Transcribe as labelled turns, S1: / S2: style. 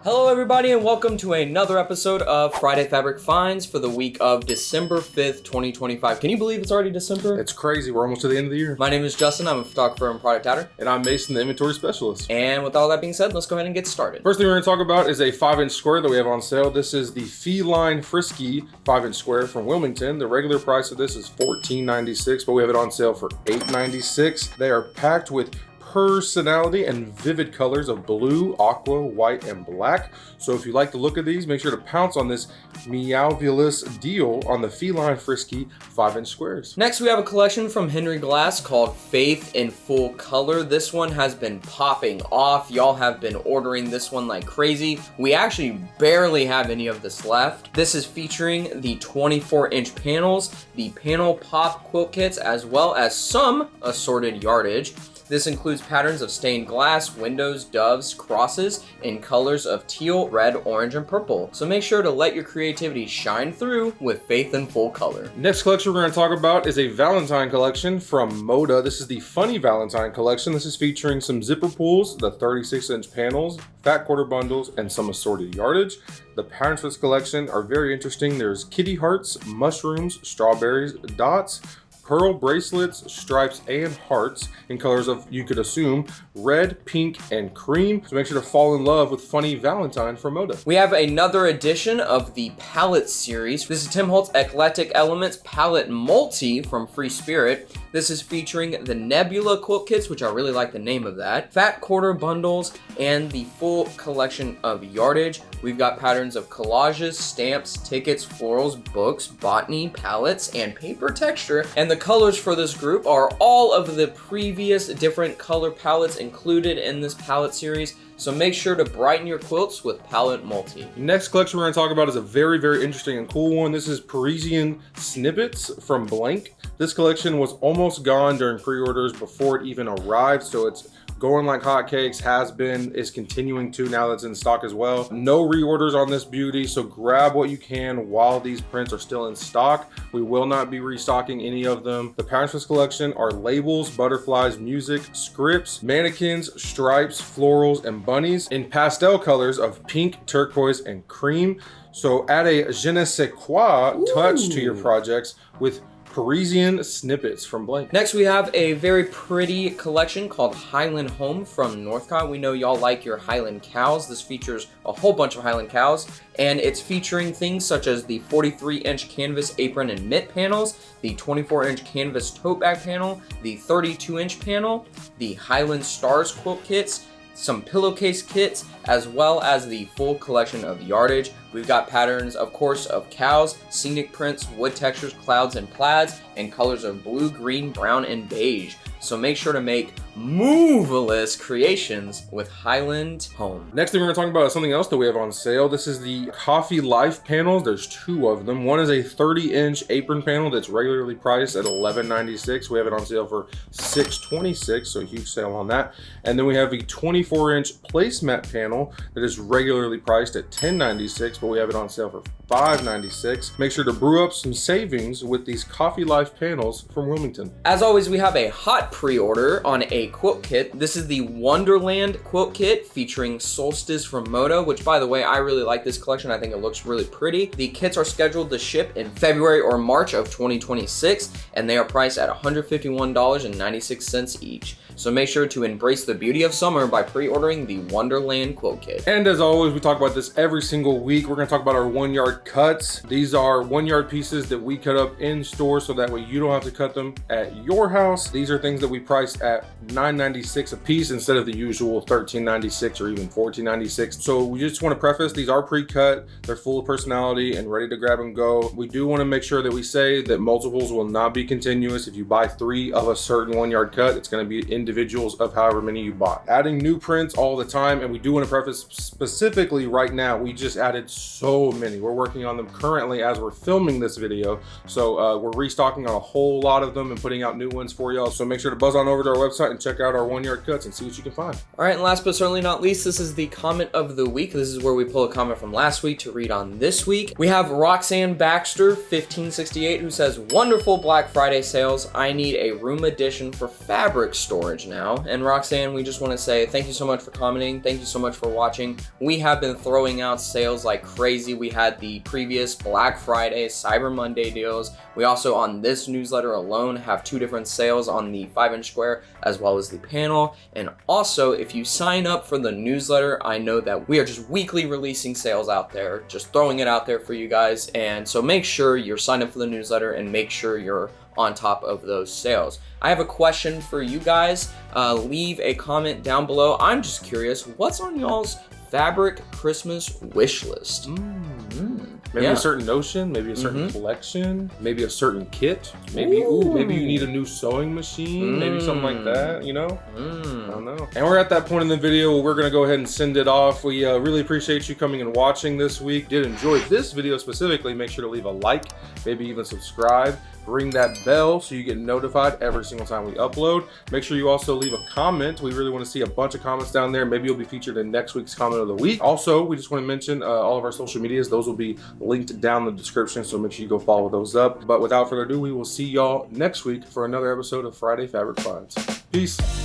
S1: Hello everybody and welcome to another episode of Friday Fabric Finds for the week of December 5th, 2025. Can you believe it's already December?
S2: It's crazy. We're almost to the end of the year.
S1: My name is Justin. I'm a photographer and product adder.
S2: And I'm Mason, the inventory specialist.
S1: And with all that being said, let's go ahead and get started.
S2: First thing we're going to talk about is a 5-inch square that we have on sale. This is the Fe-Line Frisky 5-inch square from Wilmington. The regular price of this is $14.96, but we have it on sale for $8.96. They are packed with personality and vivid colors of blue, aqua, white, and black. So if you like the look of these, make sure to pounce on this meowvulous deal on the Fe-Line Frisky 5-inch squares.
S1: Next, we have a collection from Henry Glass called Faith in Full Color. This one has been popping off. Y'all have been ordering this one like crazy. We actually barely have any of this left. This is featuring the 24-inch panels, the panel pop quilt kits, as well as some assorted yardage. This includes patterns of stained glass, windows, doves, crosses, in colors of teal, red, orange, and purple. So make sure to let your creativity shine through with Faith in Full Color.
S2: Next collection we're going to talk about is a Valentine collection from Moda. This is the Funny Valentine collection. This is featuring some zipper pulls, the 36-inch panels, fat quarter bundles, and some assorted yardage. The patterns for this collection are very interesting. There's kitty hearts, mushrooms, strawberries, dots, pearl bracelets, stripes, and hearts in colors of, you could assume, red, pink, and cream. So make sure to fall in love with Funny Valentine from Moda.
S1: We have another edition of the palette series. This is Tim Holtz Eclectic Elements Palette Multi from Free Spirit. This is featuring the Nebula quilt kits, which I really like the name of that, fat quarter bundles, and the full collection of yardage. We've got patterns of collages, stamps, tickets, florals, books, botany, palettes, and paper texture. And the colors for this group are all of the previous different color palettes included in this palette series. So make sure to brighten your quilts with Palette Multi.
S2: Next collection we're going to talk about is a very, very interesting and cool one. This is Parisian Snippets from Blank. This collection was almost gone during pre-orders before it even arrived, so it's going like hotcakes, is continuing to now that's in stock as well. No reorders on this beauty, so grab what you can while these prints are still in stock. We will not be restocking any of them. The patterns for this collection are labels, butterflies, music, scripts, mannequins, stripes, florals, and bunnies in pastel colors of pink, turquoise, and cream. So add a je ne sais quoi touch to your projects with Parisian Snippets from Blank.
S1: Next, we have a very pretty collection called Highland Home from Northcott. We know y'all like your Highland cows. This features a whole bunch of Highland cows, and it's featuring things such as the 43-inch canvas apron and mitt panels, the 24-inch canvas tote bag panel, the 32-inch panel, the Highland Stars quilt kits, some pillowcase kits, as well as the full collection of yardage. We've got patterns, of course, of cows, scenic prints, wood textures, clouds, and plaids, and colors of blue, green, brown, and beige. So make sure to make moveless creations with Highland Home.
S2: Next thing we're going to talk about is something else that we have on sale. This is the Coffee Life panels. There's two of them. One is a 30-inch apron panel that's regularly priced at $11.96. We have it on sale for $6.26, so a huge sale on that. And then we have a 24-inch placemat panel that is regularly priced at $10.96, but we have it on sale for $5.96. Make sure to brew up some savings with these Coffee Life panels from Wilmington.
S1: As always, we have a hot pre-order on a quilt kit. This is the Wonderland quilt kit featuring Solstice from Moda, which, by the way, I really like this collection. I think it looks really pretty. The kits are scheduled to ship in February or March of 2026, and they are priced at $151.96 each. So make sure to embrace the beauty of summer by pre-ordering the Wonderland quilt kit.
S2: And as always, we talk about this every single week. We're going to talk about our 1-yard cuts. These are 1-yard pieces that we cut up in store so that way you don't have to cut them at your house. These are things that we priced at $9.96 a piece instead of the usual $13.96 or even $14.96. So we just want to preface, these are pre-cut, they're full of personality and ready to grab and go. We do want to make sure that we say that multiples will not be continuous. If you buy 3 of a certain 1-yard cut, it's going to be individuals of however many you bought. Adding new prints all the time, and we do want to preface specifically right now, we just added so many. We're working on them currently as we're filming this video. So we're restocking on a whole lot of them and putting out new ones for y'all. So make sure to buzz on over to our website and check out our 1-yard cuts and see what you can find.
S1: All right, and last but certainly not least, this is the comment of the week. This is where we pull a comment from last week to read on this week. We have Roxanne Baxter 1568 who says, "Wonderful Black Friday sales. I need a room addition for fabric storage. storage now. And Roxanne, we just want to say thank you so much for commenting. Thank you so much for watching. We have been throwing out sales like crazy. We had the previous Black Friday, Cyber Monday deals. We also, on this newsletter alone, have 2 different sales on the 5-inch square as well as the panel. And also, if you sign up for the newsletter, I know that we are just weekly releasing sales out there, just throwing it out there for you guys. And so make sure you're signed up for the newsletter and make sure you're on top of those sales. I have a question for you guys. Leave a comment down below. I'm just curious, what's on y'all's fabric Christmas wish list?
S2: Maybe a certain notion, maybe a certain collection, maybe a certain kit, maybe maybe you need a new sewing machine, maybe something like that, you know? I don't know. And we're at that point in the video where we're gonna go ahead and send it off. We really appreciate you coming and watching this week. Did enjoy this video specifically, make sure to leave a like, maybe even subscribe. Ring that bell so you get notified every single time we upload. Make sure you also leave a comment. We really want to see a bunch of comments down there. Maybe you'll be featured in next week's comment of the week. Also, we just want to mention all of our social medias. Those will be linked down in the description, so make sure you go follow those up. But without further ado, we will see y'all next week for another episode of Friday Fabric Finds. Peace.